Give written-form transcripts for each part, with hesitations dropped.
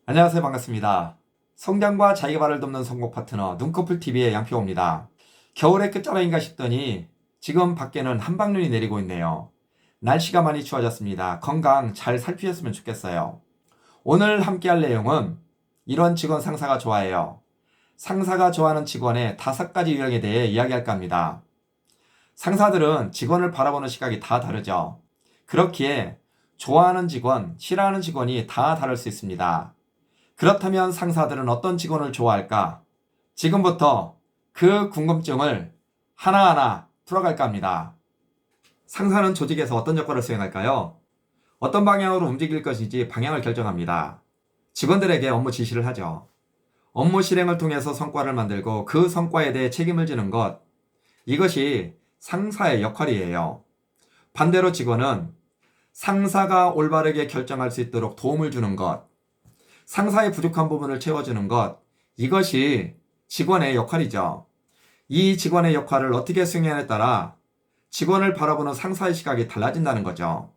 안녕하세요. 반갑습니다. 성장과 자기개발을 돕는 성공 파트너 눈꺼풀TV의 양표호입니다. 겨울의 끝자락인가 싶더니 지금 밖에는 한방눈이 내리고 있네요. 날씨가 많이 추워졌습니다. 건강 잘 살피셨으면 좋겠어요. 오늘 함께할 내용은 이런 직원 상사가 좋아해요. 상사가 좋아하는 직원의 5가지 유형에 대해 이야기할까 합니다. 상사들은 직원을 바라보는 시각이 다 다르죠. 그렇기에 좋아하는 직원, 싫어하는 직원이 다 다를 수 있습니다. 그렇다면 상사들은 어떤 직원을 좋아할까? 지금부터 그 궁금증을 하나하나 풀어갈까 합니다. 상사는 조직에서 어떤 역할을 수행할까요? 어떤 방향으로 움직일 것인지 방향을 결정합니다. 직원들에게 업무 지시를 하죠. 업무 실행을 통해서 성과를 만들고 그 성과에 대해 책임을 지는 것, 이것이 상사의 역할이에요. 반대로 직원은 상사가 올바르게 결정할 수 있도록 도움을 주는 것, 상사의 부족한 부분을 채워주는 것, 이것이 직원의 역할이죠. 이 직원의 역할을 어떻게 수행하냐에 따라 직원을 바라보는 상사의 시각이 달라진다는 거죠.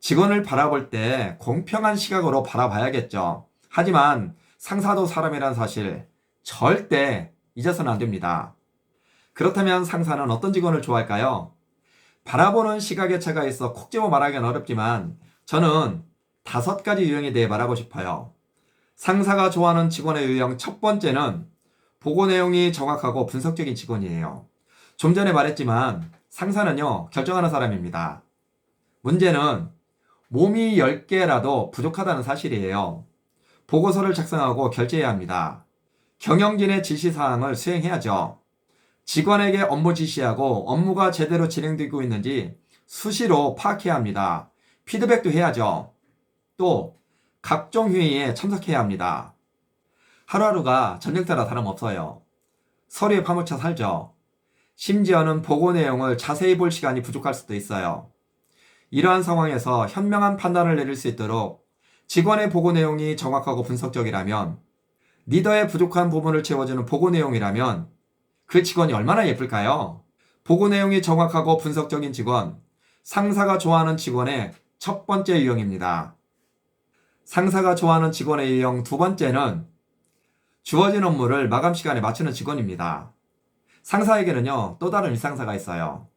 직원을 바라볼 때 공평한 시각으로 바라봐야겠죠. 하지만 상사도 사람이란 사실 절대 잊어서는 안 됩니다. 그렇다면 상사는 어떤 직원을 좋아할까요? 바라보는 시각의 차이가 있어 콕 집어 말하기는 어렵지만 저는 5가지 유형에 대해 말하고 싶어요. 상사가 좋아하는 직원의 유형 첫 번째는 보고 내용이 정확하고 분석적인 직원이에요. 좀 전에 말했지만 상사는요, 결정하는 사람입니다. 문제는 몸이 10개라도 부족하다는 사실이에요. 보고서를 작성하고 결제해야 합니다. 경영진의 지시사항을 수행해야죠. 직원에게 업무 지시하고 업무가 제대로 진행되고 있는지 수시로 파악해야 합니다. 피드백도 해야죠. 또 각종 회의에 참석해야 합니다. 하루하루가 전쟁터라 다름없어요. 서류에 파묻혀 살죠. 심지어는 보고 내용을 자세히 볼 시간이 부족할 수도 있어요. 이러한 상황에서 현명한 판단을 내릴 수 있도록 직원의 보고 내용이 정확하고 분석적이라면, 리더의 부족한 부분을 채워주는 보고 내용이라면 그 직원이 얼마나 예쁠까요? 보고 내용이 정확하고 분석적인 직원, 상사가 좋아하는 직원의 첫 번째 유형입니다. 상사가 좋아하는 직원의 유형 두 번째는 주어진 업무를 마감 시간에 맞추는 직원입니다. 상사에게는요, 또 다른 윗상사가 있어요.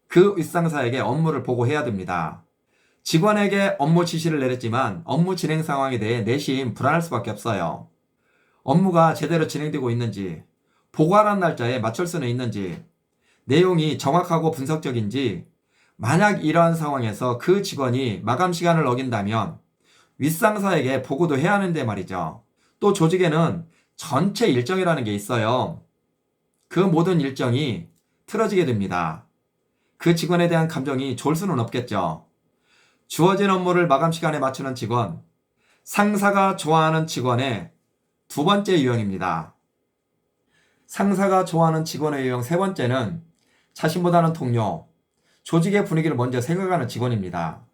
그 윗상사에게 업무를 보고해야 됩니다. 직원에게 업무 지시를 내렸지만 업무 진행 상황에 대해 내심 불안할 수밖에 없어요. 업무가 제대로 진행되고 있는지, 보고하라는 날짜에 맞출 수는 있는지, 내용이 정확하고 분석적인지, 만약 이러한 상황에서 그 직원이 마감 시간을 어긴다면 윗상사에게 보고도 해야 하는데 말이죠. 또 조직에는 전체 일정이라는 게 있어요. 그 모든 일정이 틀어지게 됩니다. 그 직원에 대한 감정이 좋을 수는 없겠죠. 주어진 업무를 마감 시간에 맞추는 직원, 상사가 좋아하는 직원의 두 번째 유형입니다. 상사가 좋아하는 직원의 유형 세 번째는 자신보다는 동료, 조직의 분위기를 먼저 생각하는 직원입니다.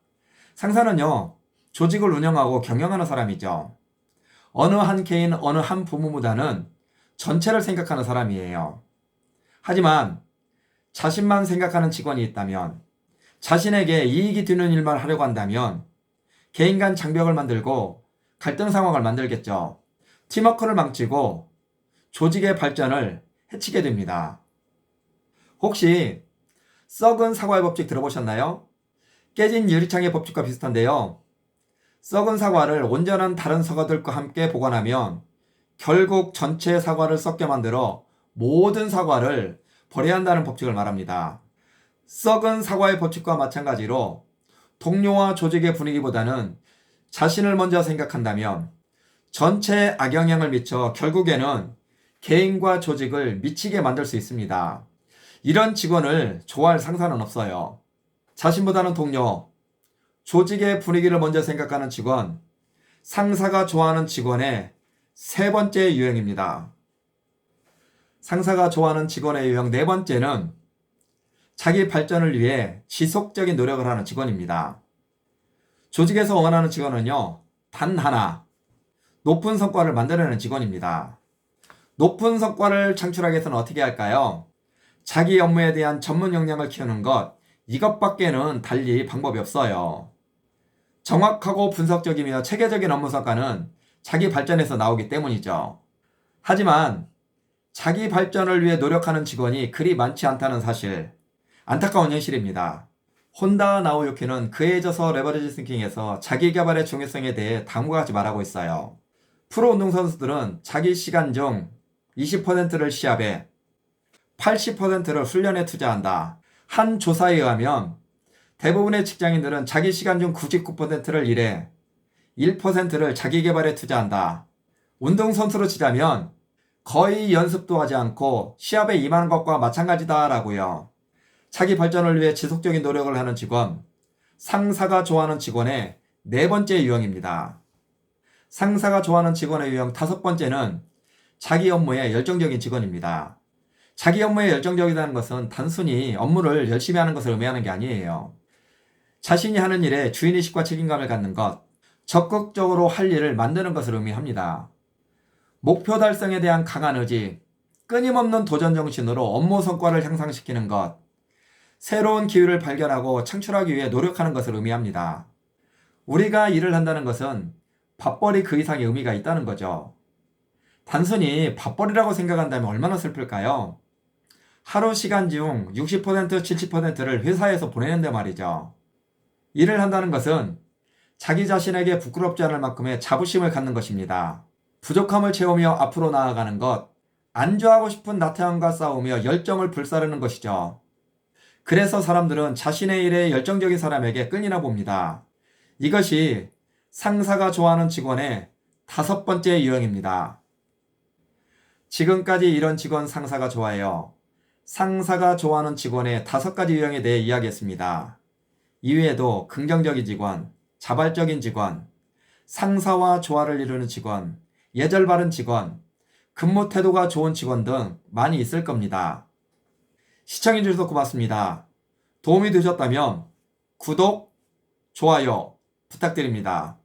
상사는요, 조직을 운영하고 경영하는 사람이죠. 어느 한 개인, 어느 한 부문보다는 전체를 생각하는 사람이에요. 하지만 자신만 생각하는 직원이 있다면, 자신에게 이익이 되는 일만 하려고 한다면 개인 간 장벽을 만들고 갈등 상황을 만들겠죠. 팀워크를 망치고 조직의 발전을 해치게 됩니다. 혹시 썩은 사과의 법칙 들어보셨나요? 깨진 유리창의 법칙과 비슷한데요. 썩은 사과를 온전한 다른 사과들과 함께 보관하면 결국 전체 사과를 썩게 만들어 모든 사과를 버려야 한다는 법칙을 말합니다. 썩은 사과의 법칙과 마찬가지로 동료와 조직의 분위기보다는 자신을 먼저 생각한다면 전체에 악영향을 미쳐 결국에는 개인과 조직을 미치게 만들 수 있습니다. 이런 직원을 좋아할 상사는 없어요. 자신보다는 동료, 조직의 분위기를 먼저 생각하는 직원, 상사가 좋아하는 직원의 세 번째 유형입니다. 상사가 좋아하는 직원의 유형 네 번째는 자기 발전을 위해 지속적인 노력을 하는 직원입니다. 조직에서 원하는 직원은요, 단 하나, 높은 성과를 만들어내는 직원입니다. 높은 성과를 창출하기 위해서는 어떻게 할까요? 자기 업무에 대한 전문 역량을 키우는 것, 이것밖에는 달리 방법이 없어요. 정확하고 분석적이며 체계적인 업무 성과는 자기 발전에서 나오기 때문이죠. 하지만 자기 발전을 위해 노력하는 직원이 그리 많지 않다는 사실, 안타까운 현실입니다. 혼다 나오유키는 그에 져서 레버리지 싱킹에서 자기 개발의 중요성에 대해 다음과 같이 말하고 있어요. 프로 운동선수들은 자기 시간 중 20%를 시합에, 80%를 훈련에 투자한다. 한 조사에 의하면 대부분의 직장인들은 자기 시간 중 99%를 일해 1%를 자기 개발에 투자한다. 운동선수로 치자면 거의 연습도 하지 않고 시합에 임하는 것과 마찬가지다라고요. 자기 발전을 위해 지속적인 노력을 하는 직원, 상사가 좋아하는 직원의 네 번째 유형입니다. 상사가 좋아하는 직원의 유형 다섯 번째는 자기 업무에 열정적인 직원입니다. 자기 업무에 열정적이라는 것은 단순히 업무를 열심히 하는 것을 의미하는 게 아니에요. 자신이 하는 일에 주인의식과 책임감을 갖는 것, 적극적으로 할 일을 만드는 것을 의미합니다. 목표 달성에 대한 강한 의지, 끊임없는 도전 정신으로 업무 성과를 향상시키는 것, 새로운 기회를 발견하고 창출하기 위해 노력하는 것을 의미합니다. 우리가 일을 한다는 것은 밥벌이 그 이상의 의미가 있다는 거죠. 단순히 밥벌이라고 생각한다면 얼마나 슬플까요? 하루 시간 중 60%, 70%를 회사에서 보내는데 말이죠. 일을 한다는 것은 자기 자신에게 부끄럽지 않을 만큼의 자부심을 갖는 것입니다. 부족함을 채우며 앞으로 나아가는 것, 안주하고 싶은 나태함과 싸우며 열정을 불사르는 것이죠. 그래서 사람들은 자신의 일에 열정적인 사람에게 끌리나 봅니다. 이것이 상사가 좋아하는 직원의 다섯 번째 유형입니다. 지금까지 이런 직원 상사가 좋아해요. 상사가 좋아하는 직원의 다섯 가지 유형에 대해 이야기했습니다. 이외에도 긍정적인 직원, 자발적인 직원, 상사와 조화를 이루는 직원, 예절 바른 직원, 근무 태도가 좋은 직원 등 많이 있을 겁니다. 시청해주셔서 고맙습니다. 도움이 되셨다면 구독, 좋아요 부탁드립니다.